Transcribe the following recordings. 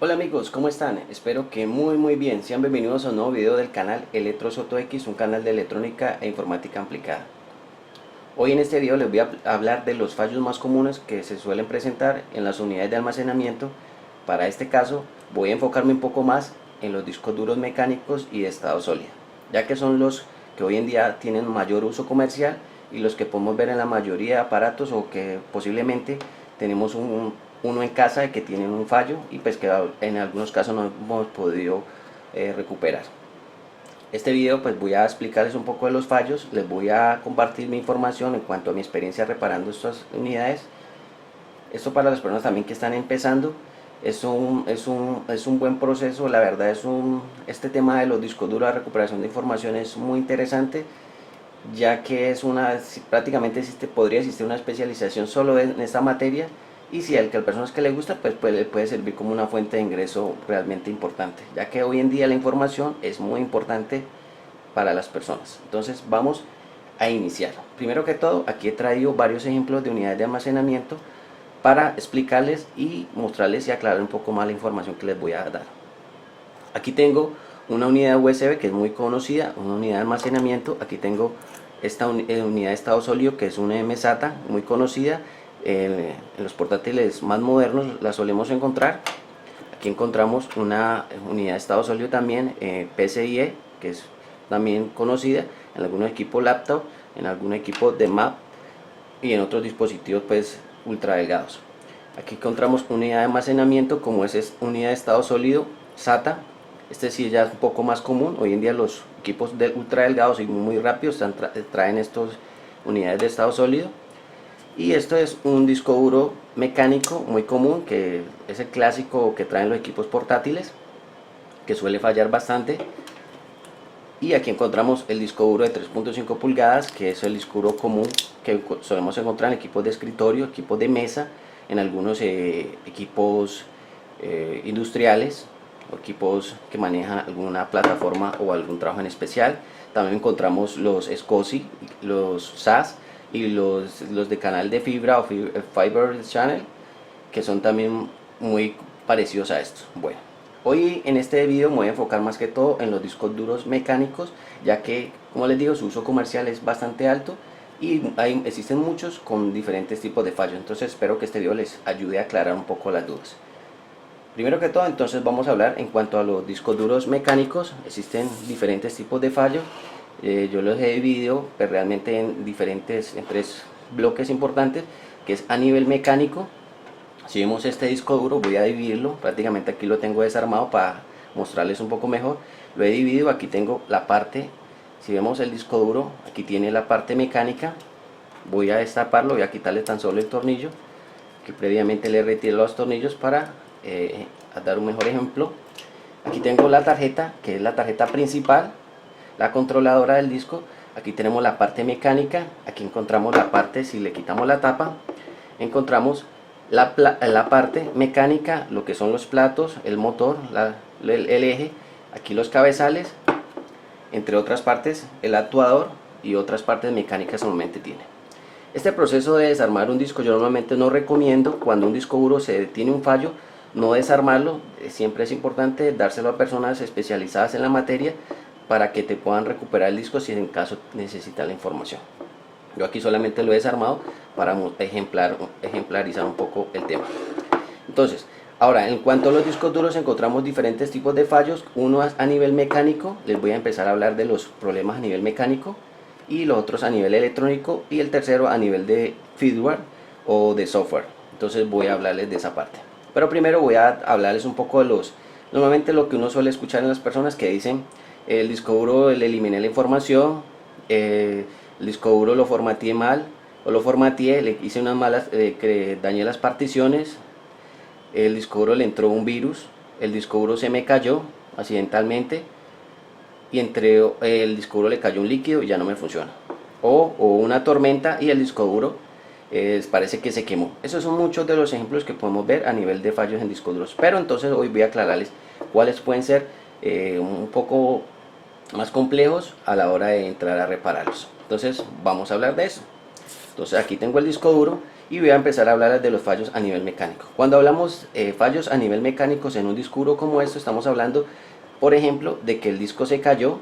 Hola amigos, ¿cómo están? Espero que muy bien. Sean bienvenidos a un nuevo video del canal Electrosoto X, un canal de electrónica e informática aplicada. Hoy en este video les voy a hablar de los fallos más comunes que se suelen presentar en las unidades de almacenamiento. Para este caso voy a enfocarme un poco más en los discos duros mecánicos y de estado sólido, ya que son los que hoy en día tienen mayor uso comercial y los que podemos ver en la mayoría de aparatos, o que posiblemente tenemos uno en casa que tiene un fallo y pues que en algunos casos no hemos podido recuperar. Este video pues voy a explicarles un poco de los fallos, les voy a compartir mi información en cuanto a mi experiencia reparando estas unidades. Esto para las personas también que están empezando es un buen proceso. La verdad este tema de los discos duros, la recuperación de información, es muy interesante, ya que prácticamente podría existir una especialización solo en esta materia, y si a las personas que le gusta pues puede servir como una fuente de ingreso realmente importante, ya que hoy en día la información es muy importante para las personas. Entonces vamos a iniciar. Primero que todo, aquí he traído varios ejemplos de unidades de almacenamiento para explicarles y mostrarles y aclarar un poco más la información que les voy a dar. Aquí tengo una unidad USB que es muy conocida, una unidad de almacenamiento. Aquí tengo esta unidad de estado sólido, que es una MSATA muy conocida. En los portátiles más modernos la solemos encontrar. Aquí encontramos una unidad de estado sólido también, PCIe, que es también conocida en algunos equipos laptop, en algún equipo de Mac y en otros dispositivos pues ultra delgados. Aquí encontramos unidad de almacenamiento como es unidad de estado sólido SATA. Este sí ya es un poco más común. Hoy en día los equipos ultra delgados y muy rápidos traen estas unidades de estado sólido. Y esto es un disco duro mecánico muy común, que es el clásico que traen los equipos portátiles, que suele fallar bastante. Y aquí encontramos el disco duro de 3.5 pulgadas, que es el disco duro común que solemos encontrar en equipos de escritorio, equipos de mesa, en algunos equipos industriales, o equipos que manejan alguna plataforma o algún trabajo en especial. También encontramos los SCSI, los SAS y los de canal de fibra o Fiber Channel, que son también muy parecidos a estos. Bueno, hoy en este video me voy a enfocar más que todo en los discos duros mecánicos, ya que, como les digo, su uso comercial es bastante alto y existen muchos con diferentes tipos de fallos. Entonces espero que este video les ayude a aclarar un poco las dudas. Primero que todo, entonces vamos a hablar en cuanto a los discos duros mecánicos. Existen diferentes tipos de fallos. Yo los he dividido pues, realmente en tres bloques importantes, que es a nivel mecánico. Si vemos este disco duro, voy a dividirlo, prácticamente aquí lo tengo desarmado para mostrarles un poco mejor. Lo he dividido, aquí tengo la parte, si vemos el disco duro, aquí tiene la parte mecánica. Voy a destaparlo, voy a quitarle tan solo el tornillo, que previamente le retiré los tornillos para dar un mejor ejemplo. Aquí tengo la tarjeta, que es la tarjeta principal, la controladora del disco. Aquí tenemos la parte mecánica, aquí encontramos la parte, si le quitamos la tapa, encontramos la parte mecánica, lo que son los platos, el motor, el eje, aquí los cabezales, entre otras partes el actuador y otras partes mecánicas normalmente tiene. Este proceso de desarmar un disco yo normalmente no recomiendo. Cuando un disco duro tiene un fallo, no desarmarlo. Siempre es importante dárselo a personas especializadas en la materia para que te puedan recuperar el disco si en caso necesita la información. Yo aquí solamente lo he desarmado para ejemplarizar un poco el tema. Entonces, ahora en cuanto a los discos duros encontramos diferentes tipos de fallos. Uno a nivel mecánico, les voy a empezar a hablar de los problemas a nivel mecánico, y los otros a nivel electrónico, y el tercero a nivel de firmware o de software. Entonces voy a hablarles de esa parte. Pero primero voy a hablarles un poco de normalmente lo que uno suele escuchar en las personas que dicen: el disco duro le eliminé la información, el disco duro lo formateé mal, o lo formateé, le hice unas malas, que dañé las particiones, el disco duro le entró un virus, el disco duro se me cayó accidentalmente, y entre el disco duro le cayó un líquido y ya no me funciona, o una tormenta y el disco duro parece que se quemó. Esos son muchos de los ejemplos que podemos ver a nivel de fallos en discos duros. Pero entonces hoy voy a aclararles cuáles pueden ser un poco más complejos a la hora de entrar a repararlos. Entonces vamos a hablar de eso. Entonces aquí tengo el disco duro y voy a empezar a hablar de los fallos a nivel mecánico. Cuando hablamos fallos a nivel mecánico en un disco duro como esto, estamos hablando, por ejemplo, de que el disco se cayó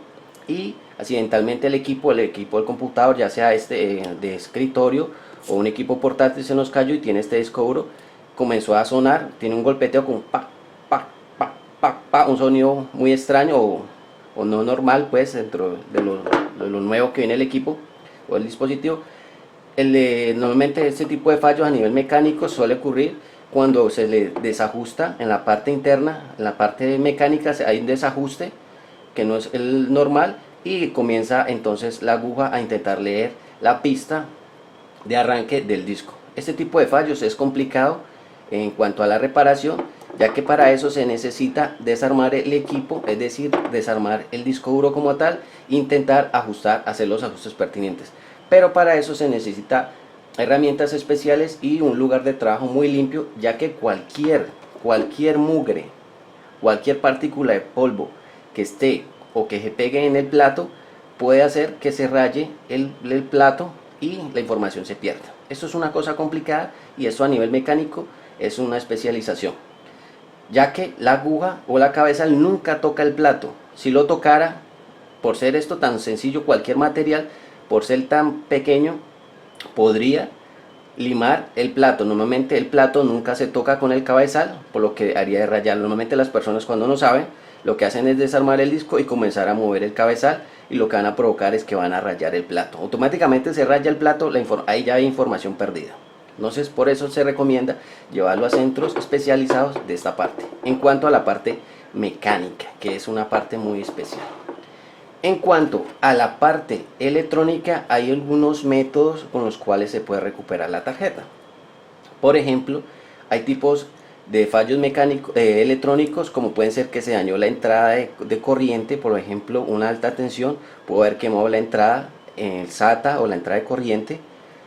y accidentalmente el equipo del computador, ya sea de escritorio o un equipo portátil, se nos cayó y tiene este disco duro, comenzó a sonar, tiene un golpeteo con pa, pa, pa, pa, pa, un sonido muy extraño o no normal, pues dentro de lo nuevo que viene el equipo o el dispositivo. Normalmente este tipo de fallos a nivel mecánico suele ocurrir cuando se le desajusta en la parte interna, en la parte mecánica hay un desajuste que no es el normal y comienza entonces la aguja a intentar leer la pista de arranque del disco. Este tipo de fallos es complicado en cuanto a la reparación, ya que para eso se necesita desarmar el equipo, es decir, desarmar el disco duro como tal, e intentar ajustar, hacer los ajustes pertinentes. Pero para eso se necesita herramientas especiales y un lugar de trabajo muy limpio, ya que cualquier mugre, cualquier partícula de polvo que esté o que se pegue en el plato puede hacer que se raye el plato y la información se pierda. Esto es una cosa complicada y eso a nivel mecánico es una especialización, ya que la aguja o la cabezal nunca toca el plato. Si lo tocara, por ser esto tan sencillo, cualquier material, por ser tan pequeño, podría limar el plato. Normalmente el plato nunca se toca con el cabezal, por lo que haría de rayar. Normalmente las personas, cuando no saben, lo que hacen es desarmar el disco y comenzar a mover el cabezal, y lo que van a provocar es que van a rayar el plato. Automáticamente se raya el plato, ahí ya hay información perdida. Entonces por eso se recomienda llevarlo a centros especializados de esta parte. En cuanto a la parte mecánica, que es una parte muy especial. En cuanto a la parte electrónica, hay algunos métodos con los cuales se puede recuperar la tarjeta. Por ejemplo, hay tipos de fallos mecánicos electrónicos, como pueden ser que se dañó la entrada de corriente, por ejemplo una alta tensión, puede haber quemado la entrada, el SATA o la entrada de corriente.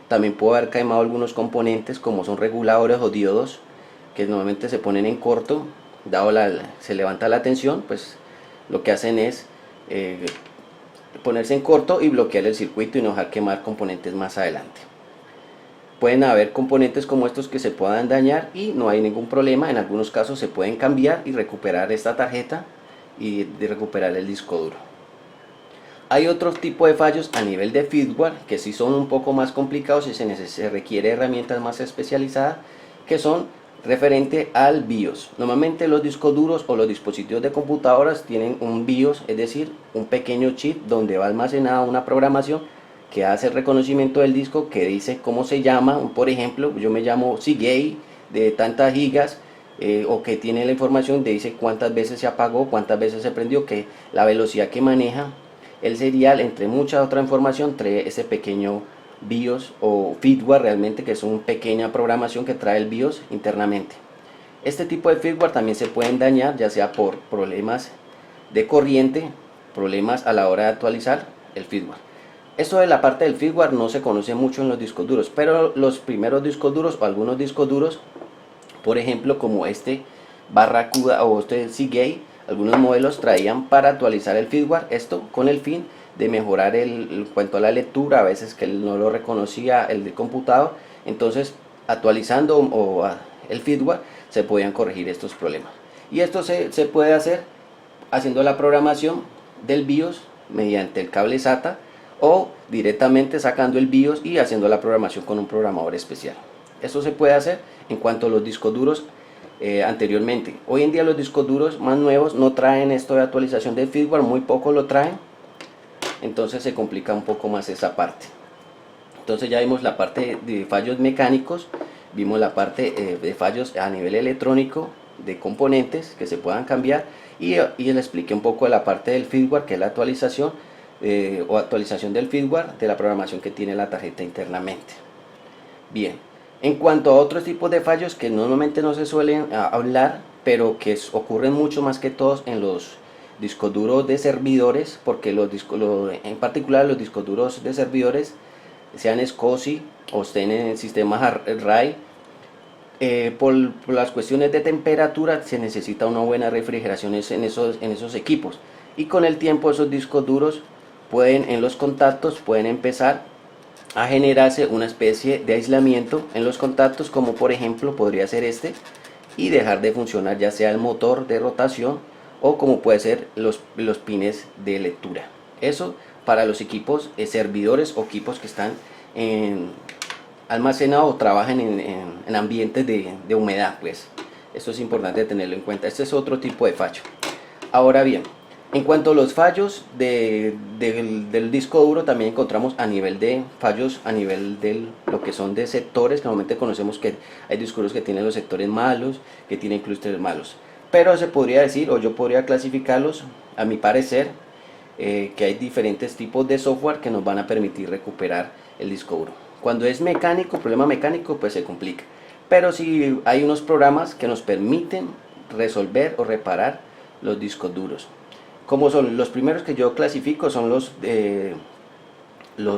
También puede haber quemado algunos componentes como son reguladores o diodos, que normalmente se ponen en corto, dado se levanta la tensión, pues lo que hacen es ponerse en corto y bloquear el circuito y no dejar quemar componentes más adelante. Pueden haber componentes como estos que se puedan dañar y no hay ningún problema. En algunos casos se pueden cambiar y recuperar esta tarjeta y recuperar el disco duro. Hay otro tipo de fallos a nivel de firmware que sí son un poco más complicados y se requiere herramientas más especializadas, que son referente al BIOS. Normalmente los discos duros o los dispositivos de computadoras tienen un BIOS, es decir, un pequeño chip donde va almacenada una programación que hace el reconocimiento del disco, que dice cómo se llama. Por ejemplo, yo me llamo Seagate de tantas gigas, o que tiene la información, dice cuántas veces se apagó, cuántas veces se prendió, que la velocidad que maneja el serial, entre mucha otra información, trae ese pequeño BIOS o firmware, realmente, que es una pequeña programación que trae el BIOS internamente. Este tipo de firmware también se pueden dañar, ya sea por problemas de corriente, problemas a la hora de actualizar el firmware. Esto de la parte del firmware no se conoce mucho en los discos duros, pero los primeros discos duros o algunos discos duros, por ejemplo como este Barracuda o este Seagate, algunos modelos traían para actualizar el firmware, esto con el fin de mejorar en cuanto a la lectura, a veces que no lo reconocía el del computador. Entonces actualizando el firmware se podían corregir estos problemas, y esto se puede hacer haciendo la programación del BIOS mediante el cable SATA o directamente sacando el BIOS y haciendo la programación con un programador especial. Esto se puede hacer en cuanto a los discos duros anteriormente. Hoy en día los discos duros más nuevos no traen esto de actualización del firmware, muy poco lo traen, entonces se complica un poco más esa parte. Entonces ya vimos la parte de fallos mecánicos, vimos la parte de fallos a nivel electrónico, de componentes que se puedan cambiar, y le expliqué un poco de la parte del firmware, que es la actualización o actualización del firmware de la programación que tiene la tarjeta internamente. Bien, en cuanto a otros tipos de fallos que normalmente no se suelen hablar, pero que ocurren mucho más que todos en los discos duros de servidores, porque en particular los discos duros de servidores, sean SCSI o estén en sistemas RAID, por las cuestiones de temperatura se necesita una buena refrigeración en esos equipos, y con el tiempo esos discos duros en los contactos pueden empezar a generarse una especie de aislamiento en los contactos, como por ejemplo podría ser este, y dejar de funcionar ya sea el motor de rotación o como puede ser los pines de lectura. Eso para los equipos servidores o equipos que están en almacenados o trabajan en ambientes de humedad, pues esto es importante tenerlo en cuenta. Este es otro tipo de fallo. Ahora bien, en cuanto a los fallos del disco duro, también encontramos a nivel de fallos a nivel de lo que son de sectores, que normalmente conocemos que hay discos duros que tienen los sectores malos, que tienen clústeres malos. Pero se podría decir, o yo podría clasificarlos, a mi parecer, que hay diferentes tipos de software que nos van a permitir recuperar el disco duro. Cuando es mecánico, problema mecánico, pues se complica. Pero si hay unos programas que nos permiten resolver o reparar los discos duros. Como son los primeros que yo clasifico, son los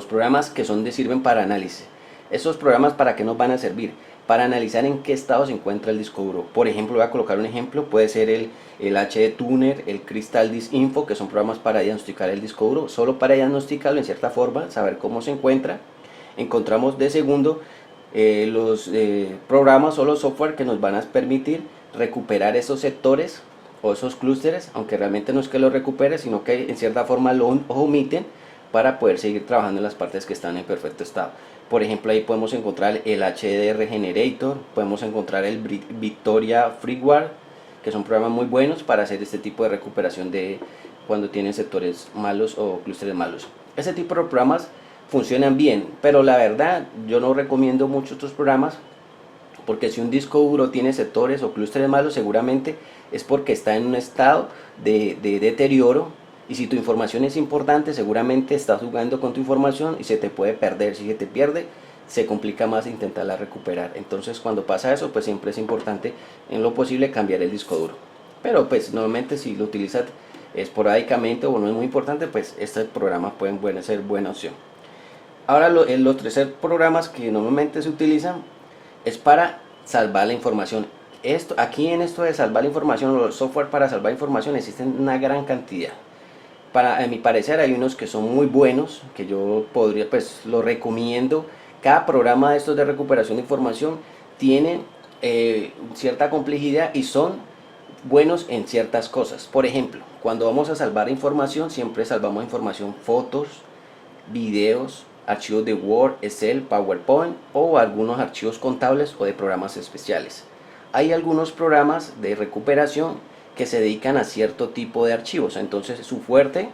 programas que sirven para análisis. Esos programas, ¿para qué nos van a servir? Para analizar en qué estado se encuentra el disco duro. Por ejemplo, voy a colocar un ejemplo, puede ser el HD Tuner, el Crystal Disk Info, que son programas para diagnosticar el disco duro, solo para diagnosticarlo en cierta forma, saber cómo se encuentra. Encontramos de segundo los programas o los software que nos van a permitir recuperar esos sectores o esos clústeres, aunque realmente no es que lo recupere, sino que en cierta forma lo omiten para poder seguir trabajando en las partes que están en perfecto estado. Por ejemplo, ahí podemos encontrar el HDR Generator, podemos encontrar el Victoria Freeware, que son programas muy buenos para hacer este tipo de recuperación de cuando tienen sectores malos o clústeres malos. Ese tipo de programas funcionan bien, pero la verdad yo no recomiendo mucho estos programas, porque si un disco duro tiene sectores o clústeres malos, seguramente es porque está en un estado de deterioro, y si tu información es importante, seguramente estás jugando con tu información y se te puede perder. Si se te pierde, se complica más intentarla recuperar. Entonces cuando pasa eso, pues siempre es importante en lo posible cambiar el disco duro. Pero pues normalmente si lo utilizas esporádicamente o no es muy importante, pues estos programas pueden ser buena opción. Ahora los tercer programas que normalmente se utilizan es para salvar la información. Aquí en esto de salvar la información, los software para salvar información existen una gran cantidad. A mi parecer hay unos que son muy buenos, que yo podría, pues lo recomiendo. Cada programa de estos de recuperación de información tiene cierta complejidad y son buenos en ciertas cosas. Por ejemplo, cuando vamos a salvar información, siempre salvamos información, fotos, videos, archivos de Word, Excel, PowerPoint o algunos archivos contables o de programas especiales. Hay algunos programas de recuperación que se dedican a cierto tipo de archivos, entonces su fuerte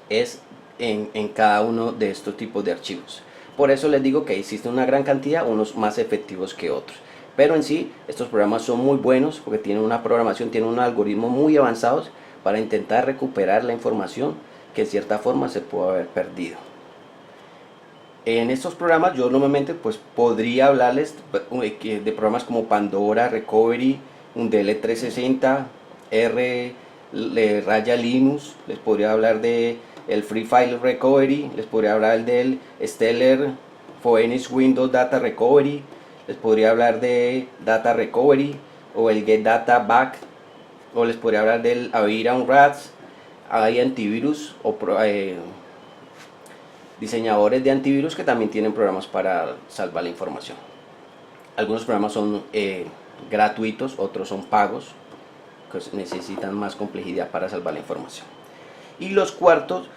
es en cada uno de estos tipos de archivos. Por eso les digo que existe una gran cantidad, unos más efectivos que otros. Pero en sí, estos programas son muy buenos porque tienen una programación, tienen un algoritmo muy avanzados para intentar recuperar la información que en cierta forma se puede haber perdido. En estos programas yo normalmente pues podría hablarles de programas como Pandora, Recovery, un DL360, Raya Linux, les podría hablar de el Free File Recovery, les podría hablar del Stellar Phoenix Windows Data Recovery, les podría hablar de Data Recovery o el Get Data Back, o les podría hablar del Avira Rats. Hay antivirus o diseñadores de antivirus que también tienen programas para salvar la información. Algunos programas son gratuitos, otros son pagos, que necesitan más complejidad para salvar la información. Y los cuartos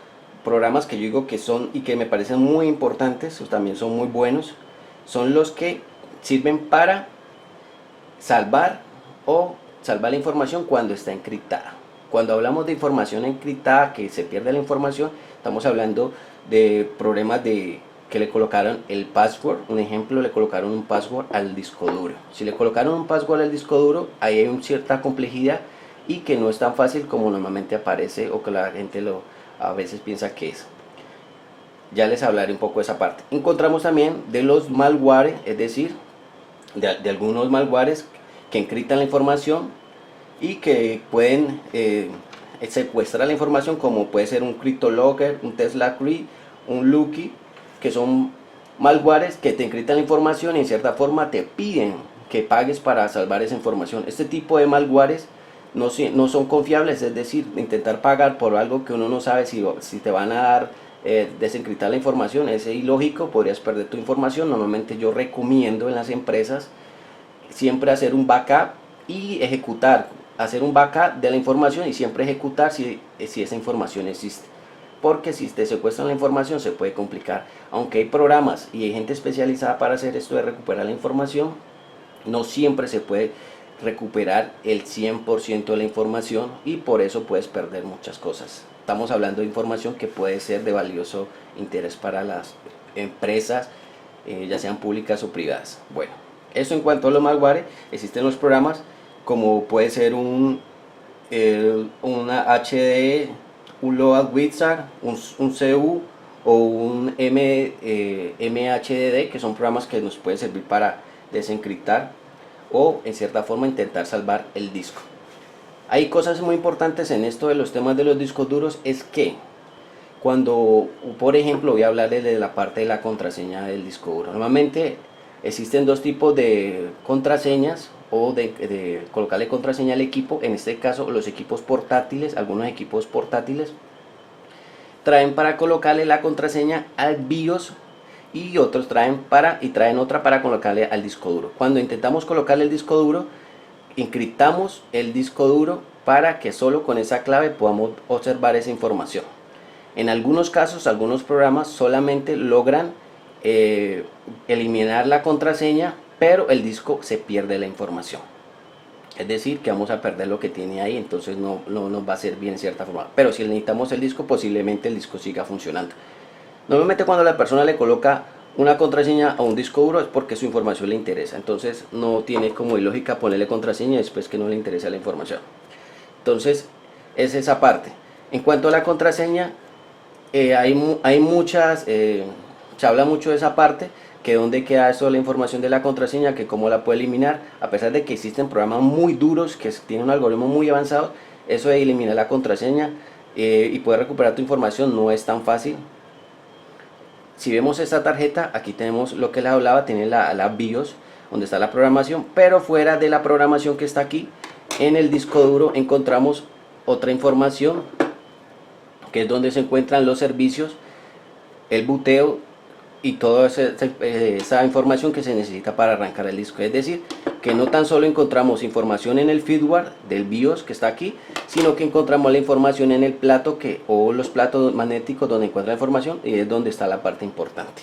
programas que yo digo que son y que me parecen muy importantes, también son muy buenos, son los que sirven para salvar la información cuando está encriptada. Cuando hablamos de información encriptada, que se pierde la información, estamos hablando de problemas que le colocaron el password. Un ejemplo, le colocaron un password al disco duro. Si le colocaron un password al disco duro, ahí hay una cierta complejidad y que no es tan fácil como normalmente aparece o que la gente a veces piensa que es. Ya les hablaré un poco de esa parte. Encontramos también de los malware, es decir, de algunos malwares que encriptan la información y que pueden secuestrar la información, como puede ser un CryptoLocker, un TeslaCrypt, un Lucky, que son malwares que te encriptan la información y en cierta forma te piden que pagues para salvar esa información. Este tipo de malwares no son confiables, es decir, intentar pagar por algo que uno no sabe si te van a dar desencriptar la información es ilógico, podrías perder tu información. Normalmente yo recomiendo en las empresas siempre hacer un backup y ejecutar, hacer un backup de la información y siempre ejecutar si esa información existe, porque si te secuestran la información se puede complicar. Aunque hay programas y hay gente especializada para hacer esto de recuperar la información, no siempre se puede recuperar el 100% de la información y por eso puedes perder muchas cosas. Estamos hablando de información que puede ser de valioso interés para las empresas, ya sean públicas o privadas. Bueno, eso en cuanto a los malware. Existen los programas como puede ser una HD, un Load Wizard, un CU o un MHDD, que son programas que nos pueden servir para desencriptar o en cierta forma intentar salvar el disco. Hay cosas muy importantes en esto de los temas de los discos duros, es que cuando, por ejemplo, voy a hablarles de la parte de la contraseña del disco duro. Normalmente existen dos tipos de contraseñas o de colocarle contraseña al equipo. En este caso los equipos portátiles, algunos equipos portátiles traen para colocarle la contraseña al BIOS y otros traen otra para colocarle al disco duro. Cuando intentamos colocarle el disco duro, encriptamos el disco duro para que solo con esa clave podamos observar esa información. En algunos casos, algunos programas solamente logran eliminar la contraseña, pero el disco se pierde la información. Es decir, que vamos a perder lo que tiene ahí, entonces no nos va a servir en cierta forma. Pero si necesitamos el disco, posiblemente el disco siga funcionando. Normalmente cuando la persona le coloca una contraseña a un disco duro es porque su información le interesa. Entonces no tiene como ilógica ponerle contraseña después que no le interesa la información. Entonces es esa parte. En cuanto a la contraseña, hay muchas, se habla mucho de esa parte, que dónde queda eso, la información de la contraseña, que cómo la puede eliminar, a pesar de que existen programas muy duros que tienen un algoritmo muy avanzado. Eso de eliminar la contraseña y poder recuperar tu información no es tan fácil. Si vemos esta tarjeta, aquí tenemos lo que les hablaba, tiene la BIOS, donde está la programación, pero fuera de la programación que está aquí, en el disco duro encontramos otra información, que es donde se encuentran los servicios, el buteo y toda esa información que se necesita para arrancar el disco. Es decir, que no tan solo encontramos información en el firmware del BIOS que está aquí, sino que encontramos la información en el plato o los platos magnéticos donde encuentra la información, y es donde está la parte importante.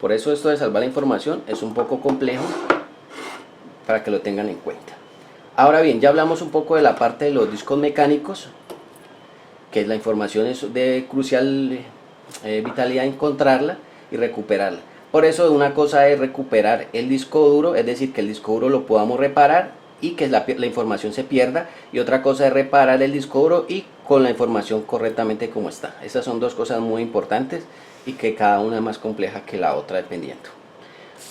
Por eso esto de salvar la información es un poco complejo, para que lo tengan en cuenta. Ahora bien, ya hablamos un poco de la parte de los discos mecánicos, que la información es de crucial vitalidad encontrarla y recuperarla. Por eso una cosa es recuperar el disco duro, es decir, que el disco duro lo podamos reparar y que la información se pierda, y otra cosa es reparar el disco duro y con la información correctamente como está. Esas son dos cosas muy importantes y que cada una es más compleja que la otra dependiendo.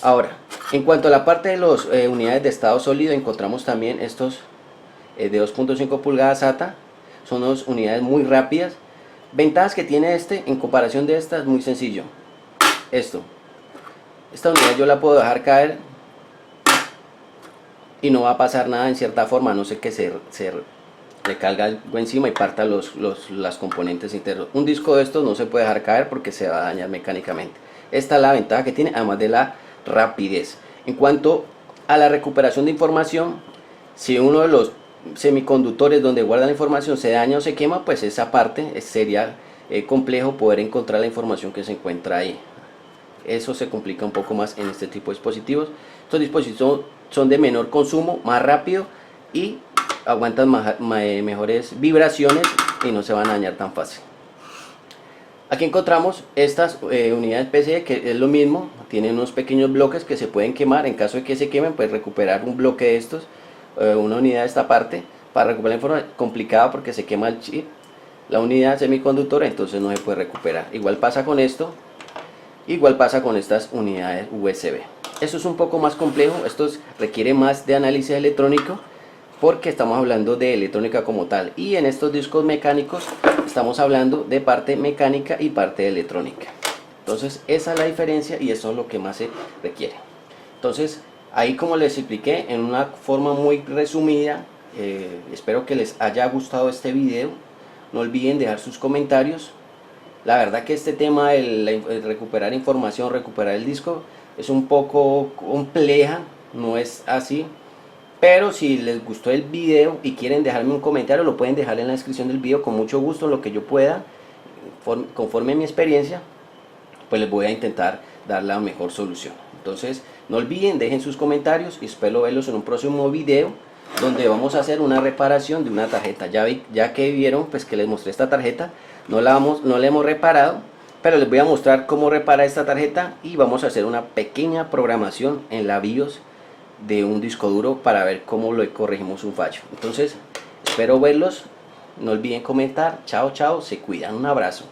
Ahora, en cuanto a la parte de las unidades de estado sólido, encontramos también estos de 2.5 pulgadas SATA. Son dos unidades muy rápidas. Ventajas que tiene en comparación de esta es muy sencillo. Esta unidad yo la puedo dejar caer y no va a pasar nada en cierta forma, a no ser que se recalga algo encima y parta las componentes internos. Un disco de estos no se puede dejar caer porque se va a dañar mecánicamente. Esta es la ventaja que tiene, además de la rapidez. En cuanto a la recuperación de información, si uno de los semiconductores donde guarda la información se daña o se quema, pues esa parte sería complejo poder encontrar la información que se encuentra ahí. Eso se complica un poco más en este tipo de dispositivos. Estos dispositivos son de menor consumo, más rápido y aguantan mejores vibraciones y no se van a dañar tan fácil. Aquí encontramos estas unidades PCIe, que es lo mismo, tienen unos pequeños bloques que se pueden quemar. En caso de que se quemen, pues recuperar un bloque de estos, una unidad de esta parte, para recuperar información complicada porque se quema el chip, la unidad semiconductora, entonces no se puede recuperar. Igual pasa con esto, igual pasa con estas unidades USB. Eso es un poco más complejo, esto requiere más de análisis electrónico, porque estamos hablando de electrónica como tal, y en estos discos mecánicos estamos hablando de parte mecánica y parte de electrónica. Entonces esa es la diferencia y eso es lo que más se requiere. Entonces ahí, como les expliqué en una forma muy resumida, espero que les haya gustado este video. No olviden dejar sus comentarios La verdad que este tema el recuperar información, recuperar el disco, es un poco compleja, no es así. Pero si les gustó el video y quieren dejarme un comentario, lo pueden dejar en la descripción del video con mucho gusto, en lo que yo pueda, conforme a mi experiencia, pues les voy a intentar dar la mejor solución. Entonces, no olviden, dejen sus comentarios y espero verlos en un próximo video donde vamos a hacer una reparación de una tarjeta. Ya que vieron, pues que les mostré esta tarjeta, no la hemos reparado, pero les voy a mostrar cómo reparar esta tarjeta y vamos a hacer una pequeña programación en la BIOS de un disco duro para ver cómo le corregimos un fallo. Entonces, espero verlos, no olviden comentar. Chao, chao, se cuidan, un abrazo.